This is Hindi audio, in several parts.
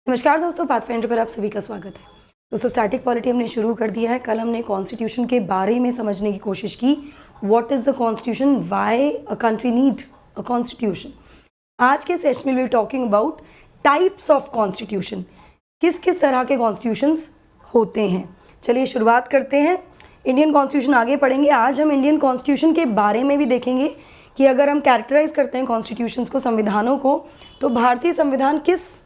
नमस्कार दोस्तों, पाथफाइंडर पर आप सभी का स्वागत है। दोस्तों, स्टैटिक पॉलिटी हमने शुरू कर दिया है। कल हमने कॉन्स्टिट्यूशन के बारे में समझने की कोशिश की। What is the constitution, why a country need a constitution. आज के सेशन में we talking about types of constitution, किस किस तरह के कॉन्स्टिट्यूशंस होते हैं। चलिए शुरुआत करते हैं। इंडियन कॉन्स्टिट्यूशन आगे पढ़ेंगे। आज हम इंडियन कॉन्स्टिट्यूशन के बारे में भी देखेंगे कि अगर हम कैरेक्टराइज करते हैं कॉन्स्टिट्यूशंस को, संविधानों को, तो भारतीय संविधान किस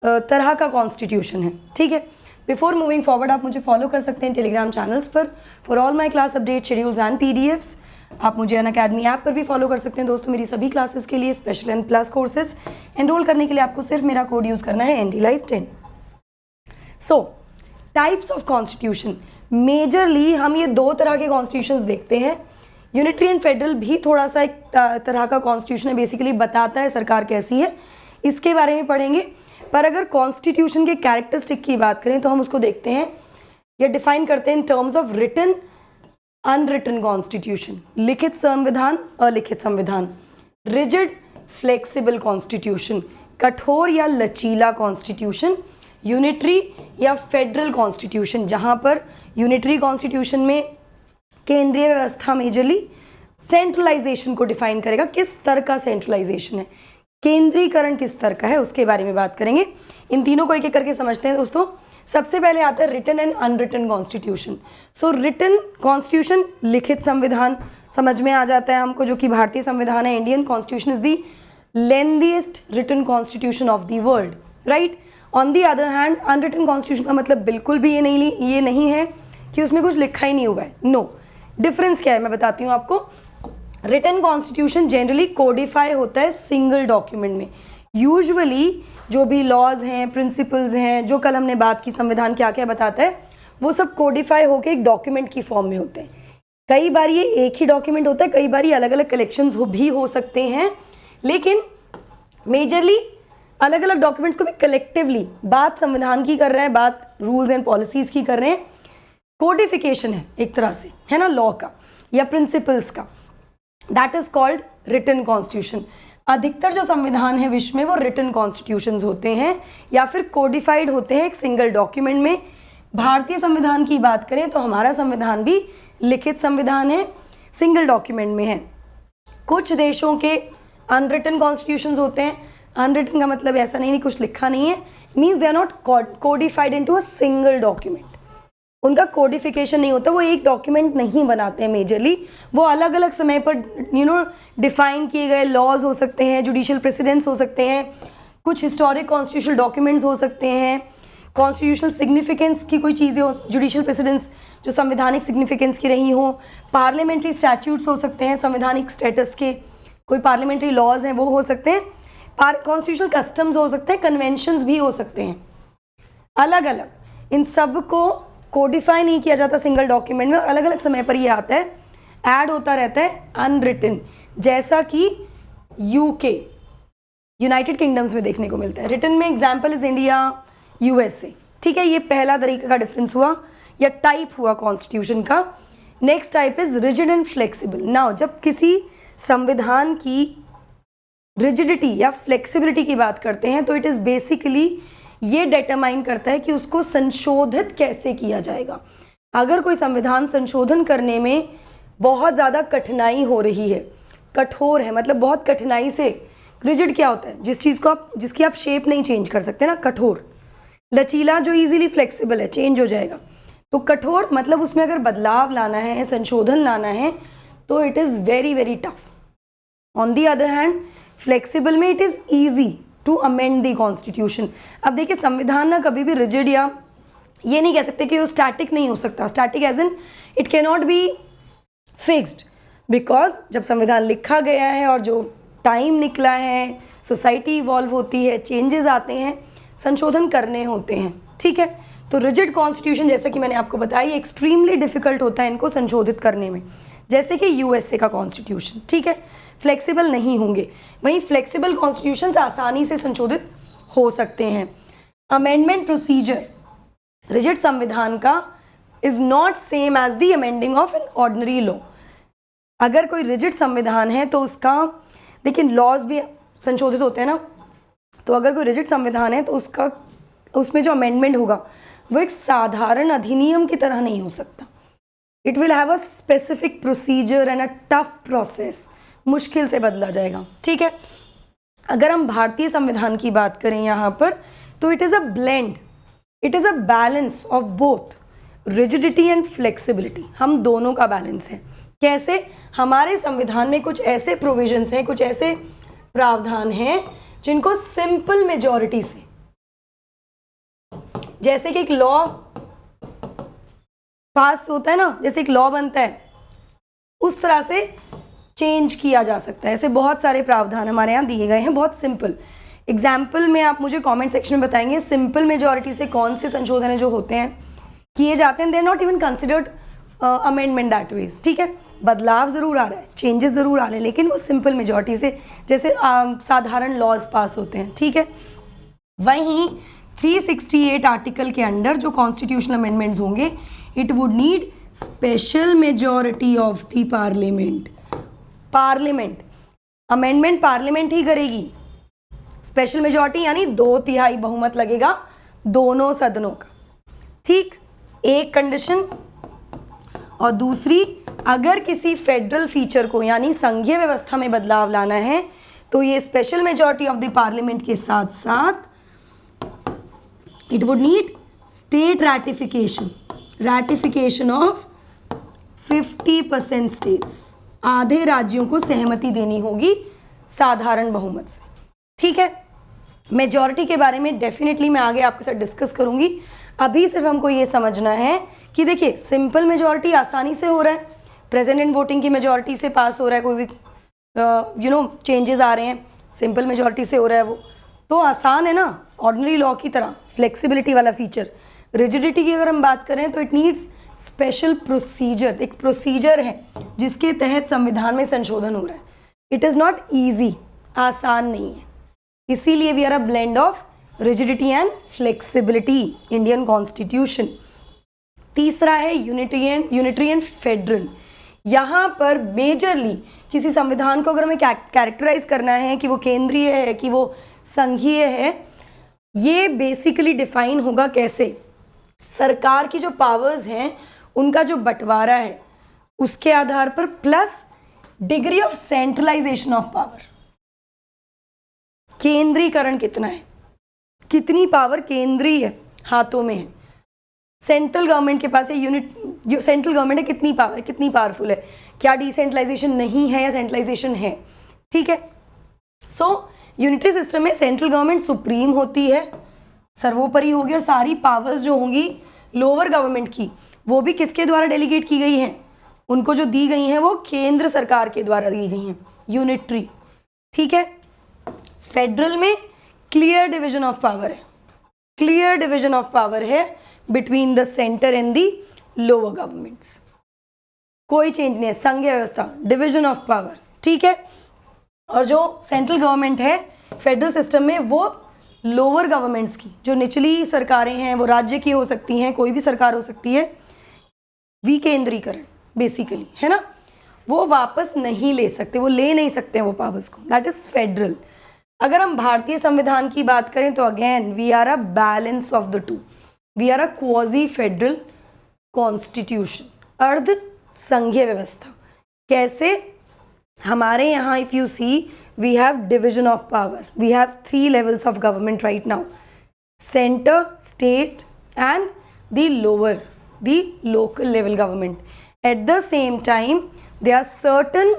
तरह का कॉन्स्टिट्यूशन है। ठीक है, बिफोर मूविंग फॉरवर्ड आप मुझे फॉलो कर सकते हैं टेलीग्राम चैनल्स पर for all my class update, schedules and PDFs. आप मुझे अनअकैडमी ऐप पर भी फॉलो कर सकते हैं। दोस्तों, मेरी सभी क्लासेस के लिए special and plus courses enrol करने के लिए आपको सिर्फ मेरा कोड यूज़ करना है NDLive10। So types of constitution, majorly हम ये दो तरह के कॉन्स्टिट्यूशन देखते हैं। यूनिटरी एंड फेडरल भी थोड़ा सा एक तरह का कॉन्स्टिट्यूशन है, बेसिकली बताता है सरकार कैसी है, इसके बारे में पढ़ेंगे। पर अगर कॉन्स्टिट्यूशन के कैरेक्टरिस्टिक की बात करें तो हम उसको देखते हैं या डिफाइन करते हैं in terms of written, unwritten constitution, लिखित संविधान, अलिखित संविधान, रिजिड, फ्लेक्सिबल कॉन्स्टिट्यूशन, कठोर या लचीला कॉन्स्टिट्यूशन, यूनिटरी या फेडरल कॉन्स्टिट्यूशन, जहां पर यूनिटरी कॉन्स्टिट्यूशन में केंद्रीय व्यवस्था मेजरली सेंट्रलाइजेशन को डिफाइन करेगा। किस स्तर का सेंट्रलाइजेशन है, केंद्रीकरण किस स्तर का है, उसके बारे में बात करेंगे। इन तीनों को एक एक करके समझते हैं। दोस्तों, सबसे पहले आता है written and unwritten constitution. So written constitution, लिखित संविधान समझ में आ जाता है हमको, जो कि भारतीय संविधान है। Indian constitution is the lengthiest written constitution of the world, right. On the other hand, unwritten constitution का मतलब बिल्कुल भी ये नहीं है कि उसमें कुछ लिखा ही नहीं हुआ है। नो, डिफरेंस क्या है मैं बताती हूँ आपको। रिटन कॉन्स्टिट्यूशन जनरली कोडिफाई होता है सिंगल डॉक्यूमेंट में। यूजुअली जो भी लॉज हैं, प्रिंसिपल्स हैं, जो कल हमने बात की संविधान क्या क्या बताता है, वो सब कोडिफाई होकर एक डॉक्यूमेंट की फॉर्म में होते हैं। कई बार ये एक ही डॉक्यूमेंट होता है, कई बार ये अलग अलग कलेक्शंस भी हो सकते हैं, लेकिन मेजरली अलग अलग डॉक्यूमेंट्स को भी कलेक्टिवली, बात संविधान की कर रहे हैं, बात रूल्स एंड पॉलिसीज़ की कर रहे हैं, कोडिफिकेशन है एक तरह से, है ना, लॉ का या प्रिंसिपल्स का। That is called written constitution. अधिकतर जो संविधान है विश्व में वो रिटन कॉन्स्टिट्यूशंस होते हैं या फिर कोडिफाइड होते हैं एक सिंगल डॉक्यूमेंट में। भारतीय संविधान की बात करें तो हमारा संविधान भी लिखित संविधान है, सिंगल डॉक्यूमेंट में है। कुछ देशों के अनरिटन कॉन्स्टिट्यूशंस होते हैं। अनरिटन का मतलब ऐसा नहीं कुछ लिखा नहीं है, means they are not codified into a single document. उनका कोडिफिकेशन नहीं होता, वो एक डॉक्यूमेंट नहीं बनाते हैं मेजरली। वो अलग अलग समय पर डिफाइन किए गए लॉज हो सकते हैं, जुडिशियल प्रेसिडेंट्स हो सकते हैं, कुछ हिस्टोरिक कॉन्स्टिट्यूशनल डॉक्यूमेंट्स हो सकते हैं, कॉन्स्टिट्यूशनल सिग्निफिकेंस की कोई चीज़ें हो, जुडिशियल प्रेसिडेंट्स जो संवैधानिक सिग्निफिकेंस की रही हों, पार्लियामेंट्री स्टैट्यूट्स हो सकते हैं, संवैधानिक स्टेटस के कोई पार्लियामेंट्री लॉज हैं वो हो सकते हैं, कॉन्स्टिट्यूशनल कस्टम्स हो सकते हैं, कन्वेंशंस भी हो सकते हैं, अलग अलग। इन सब को कोडिफाई नहीं किया जाता सिंगल डॉक्यूमेंट में, और अलग अलग समय पर ये आता है, ऐड होता रहता है अनरिटन, जैसा कि यूके, यूनाइटेड किंगडम्स में देखने को मिलता है। रिटन में एग्जाम्पल इज इंडिया, USA। ठीक है, ये पहला तरीके का डिफरेंस हुआ या टाइप हुआ कॉन्स्टिट्यूशन का। Next type is rigid and flexible. Now, जब किसी संविधान की रिजिडिटी या फ्लेक्सिबिलिटी की बात करते हैं तो इट इज़ बेसिकली ये डिटरमाइन करता है कि उसको संशोधित कैसे किया जाएगा। अगर कोई संविधान संशोधन करने में बहुत ज़्यादा कठिनाई हो रही है, कठोर है, मतलब बहुत कठिनाई से, रिजिड क्या होता है, जिस चीज़ को आप, जिसकी आप शेप नहीं चेंज कर सकते ना, कठोर। लचीला जो इजीली फ्लेक्सिबल है, चेंज हो जाएगा। तो कठोर मतलब उसमें अगर बदलाव लाना है, संशोधन लाना है, तो it is very very tough. On the other hand, flexible में it is easy to amend the constitution. अब देखिए, संविधान ना कभी भी रिजिड या ये नहीं कह सकते कि वो स्टैटिक नहीं हो सकता। Static as in it can not be fixed, because जब संविधान लिखा गया है और जो टाइम निकला है, सोसाइटी इवॉल्व होती है, चेंजेस आते हैं, संशोधन करने होते हैं। ठीक है, तो रिजिड कॉन्स्टिट्यूशन, जैसे कि मैंने आपको बताया, एक्सट्रीमली डिफिकल्ट होता है इनको संशोधित करने में, जैसे कि USA का कॉन्स्टिट्यूशन। ठीक है, फ्लेक्सिबल नहीं होंगे। वहीं फ्लेक्सिबल कॉन्स्टिट्यूशंस आसानी से संशोधित हो सकते हैं। अमेंडमेंट प्रोसीजर रिजिड संविधान का is not same as the amending of an ordinary law. अगर कोई रिजिड संविधान है तो उसका, देखिए, लॉज भी संशोधित होते हैं ना, तो अगर कोई रिजिड संविधान है तो उसमें जो अमेंडमेंट होगा वो एक साधारण अधिनियम की तरह नहीं हो सकता. It will have a specific procedure and a tough process. मुश्किल से बदला जाएगा. ठीक है. अगर हम भारतीय संविधान की बात करें यहाँ पर, तो it is a blend, it is a balance of both rigidity and flexibility. हम दोनों का बैलेंस है. कैसे? हमारे संविधान में कुछ ऐसे प्रोविजंस हैं, कुछ ऐसे प्रावधान हैं जिनको सिंपल मेजॉरिटी से, जैसे कि एक लॉ पास होता है ना, जैसे एक लॉ बनता है, उस तरह से चेंज किया जा सकता है. ऐसे बहुत सारे प्रावधान हमारे यहाँ दिए गए हैं, बहुत सिंपल. एग्जाम्पल में आप मुझे कमेंट सेक्शन में बताएंगे सिंपल मेजॉरिटी से कौन से संशोधन जो होते हैं किए जाते हैं. They are not even considered amendment that ways. ठीक है. बदलाव ज़रूर आ रहा है, चेंजेस ज़रूर आ रहे हैं, लेकिन वो सिंपल मेजॉरिटी से, जैसे साधारण लॉज पास होते हैं. ठीक है. वहीं 368 आर्टिकल के अंडर जो कॉन्स्टिट्यूशनल अमेंडमेंट्स होंगे, it would need special majority of the parliament. Parliament amendment parliament ही करेगी. स्पेशल मेजॉरिटी यानी 2/3 बहुमत लगेगा दोनों सदनों का. ठीक. एक कंडीशन. और दूसरी, अगर किसी फेडरल फीचर को यानी संघीय व्यवस्था में बदलाव लाना है तो ये special majority of the parliament के साथ साथ it would need state ratification of 50% states. आधे राज्यों को सहमति देनी होगी साधारण बहुमत से. ठीक है. मेजॉरिटी के बारे में डेफिनेटली मैं आगे आपके साथ डिस्कस करूंगी. अभी सिर्फ हमको ये समझना है कि देखिए, सिंपल मेजॉरिटी आसानी से हो रहा है, प्रेसिडेंट वोटिंग की मेजॉरिटी से पास हो रहा है, कोई भी चेंजेस आ रहे हैं, सिंपल मेजॉरिटी से हो रहा है, वो तो आसान है ना, ऑर्डिनरी लॉ की तरह. फ्लेक्सिबिलिटी वाला फीचर. रिजिडिटी की अगर हम बात करें तो इट नीड्स स्पेशल प्रोसीजर. एक प्रोसीजर है जिसके तहत संविधान में संशोधन हो रहा है. इट इज़ नॉट ईजी, आसान नहीं है. इसीलिए we are a blend of rigidity and flexibility, Indian constitution. तीसरा है यूनिटरी एंड फेडरल. यहाँ पर मेजरली किसी संविधान को अगर हमें कैरेक्टराइज करना है कि वो केंद्रीय है कि वो संघीय है, ये बेसिकली डिफाइन होगा कैसे? सरकार की जो पावर्स हैं उनका जो बंटवारा है उसके आधार पर, plus degree of centralization of power. केंद्रीकरण कितना है, कितनी पावर केंद्रीय हाथों में है. सेंट्रल गवर्नमेंट के पास है, जो सेंट्रल गवर्नमेंट है कितनी पावर, कितनी पावरफुल है, क्या डिसेंट्रलाइजेशन नहीं है या सेंट्रलाइजेशन है. ठीक है. सो यूनिटरी सिस्टम में सेंट्रल गवर्नमेंट सुप्रीम होती है, सर्वोपरि होगी, और सारी पावर्स जो होंगी लोअर गवर्नमेंट की वो भी किसके द्वारा डेलीगेट की गई हैं, उनको जो दी गई हैं वो केंद्र सरकार के द्वारा दी गई हैं. यूनिटरी. ठीक है. फेडरल में क्लियर डिवीजन ऑफ पावर है, क्लियर डिवीजन ऑफ पावर है between the centre and the lower governments. कोई चेंज नहीं है. संघीय व्यवस्था, डिवीजन ऑफ पावर. ठीक है. और जो सेंट्रल गवर्नमेंट है फेडरल सिस्टम में, वो लोअर गवर्नमेंट्स की जो निचली सरकारें हैं, वो राज्य की हो सकती हैं, कोई भी सरकार हो सकती है, विकेंद्रीकरण बेसिकली है ना, वो वापस नहीं ले सकते, वो ले नहीं सकते हैं वो पावर्स को. That is federal. अगर हम भारतीय संविधान की बात करें तो again we are a balance of the two. We are a quasi federal constitution, अर्ध संघीय व्यवस्था. कैसे? हमारे यहाँ if you see we have division of power. We have 3 levels of government right now: center, state and the local level government. At the same time there are certain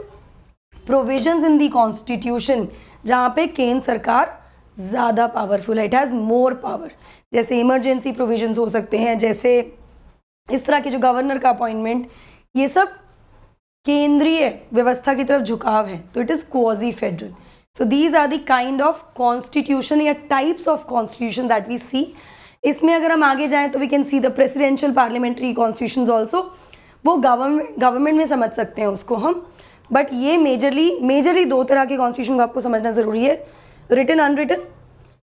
provisions in the constitution जहाँ पे केंद्र सरकार ज़्यादा पावरफुल है, it has more power. जैसे इमरजेंसी प्रोविजंस हो सकते हैं, जैसे इस तरह के जो गवर्नर का अपॉइंटमेंट, ये सब केंद्रीय व्यवस्था की तरफ झुकाव है, तो it is quasi federal. So these are the kind of constitution या types of constitution that we see. इसमें अगर हम आगे जाएं तो we can see the presidential parliamentary constitutions also. वो गवर्नमेंट में समझ सकते हैं उसको हम, बट ये मेजरली 2 तरह के कॉन्स्टिट्यूशन को आपको समझना ज़रूरी है: रिटन, अनरिटन,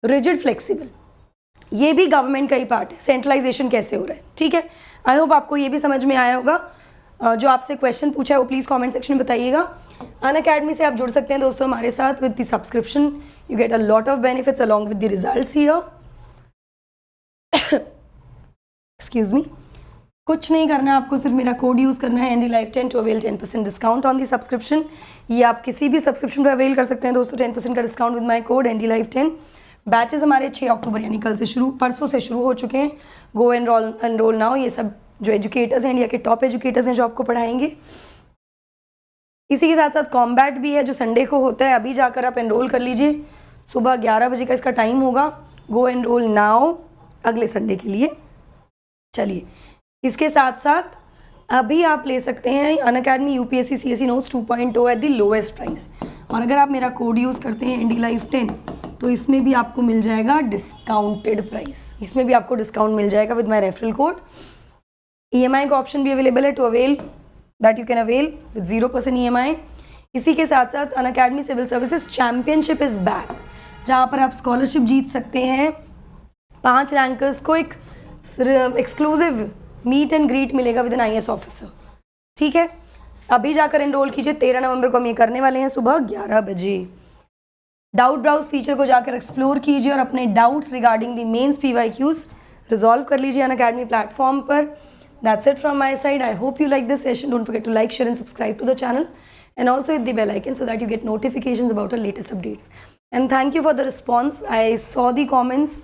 रिजिड, फ्लेक्सिबल. ये भी गवर्नमेंट का ही पार्ट है. सेंट्रलाइजेशन कैसे हो रहा है. ठीक है. आई होप आपको ये भी समझ में आया होगा. जो आपसे क्वेश्चन पूछा है वो प्लीज़ कमेंट सेक्शन में बताइएगा. अनअकैडमी से आप जुड़ सकते हैं दोस्तों हमारे साथ with the subscription. You get a lot of benefits along with the results here. Excuse me. कुछ नहीं करना है आपको, सिर्फ मेरा कोड यूज़ करना है NDLife10 to avail 10% discount on the subscription. ये आप किसी भी सब्सक्रिप्शन पर अवेल कर सकते हैं दोस्तों, 10% का discount with my code NDLife10. Batches हमारे 6 अक्टूबर यानी कल से शुरू, परसों से शुरू हो चुके हैं. गो एनरोल नाउ. ये सब जो एजुकेटर्स हैं, इंडिया के टॉप एजुकेटर्स हैं जो आपको पढ़ाएंगे. इसी के साथ साथ कॉम्बैट भी है जो संडे को होता है. अभी जाकर आप एनरोल कर लीजिए. सुबह 11 बजे का इसका टाइम होगा. गो एनरोल नाउ अगले संडे के लिए. चलिए, इसके साथ साथ अभी आप ले सकते हैं Unacademy UPSC CSE notes 2.0 at the lowest price. और अगर आप मेरा कोड यूज़ करते हैं NDLife10 तो इसमें भी आपको मिल जाएगा डिस्काउंटेड प्राइस. इसमें भी आपको डिस्काउंट मिल जाएगा with my referral code. EMI का ऑप्शन भी अवेलेबल है to avail that you can avail with 0% EMI. इसी के साथ साथ Unacademy civil services championship is back, जहाँ पर आप स्कॉलरशिप जीत सकते हैं. 5 रैंकर्स को एक एक्सक्लूसिव मीट एंड ग्रीट मिलेगा विद एन IAS ऑफिसर. ठीक है, अभी जाकर एनरोल कीजिए. 13 नवंबर को हम ये करने वाले हैं सुबह 11 बजे. डाउट ब्राउज फीचर को जाकर एक्सप्लोर कीजिए और अपने doubts regarding the mains PYQs resolve कर लीजिए अनअकैडमी प्लेटफॉर्म पर. That's it from my side. I hope you like this session. Don't forget to like, share and subscribe to the channel and also hit the bell icon so that you get notifications about our latest updates. And thank you for the response. I saw the comments.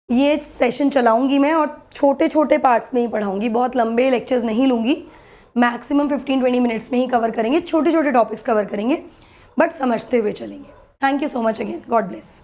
ये सेशन चलाऊंगी मैं और छोटे छोटे पार्ट्स में ही पढ़ाऊंगी. बहुत लंबे लेक्चर्स नहीं लूँगी. मैक्सिमम 15-20 मिनट्स में ही कवर करेंगे. छोटे छोटे टॉपिक्स कवर करेंगे बट समझते हुए चलेंगे. Thank you so much again. God bless.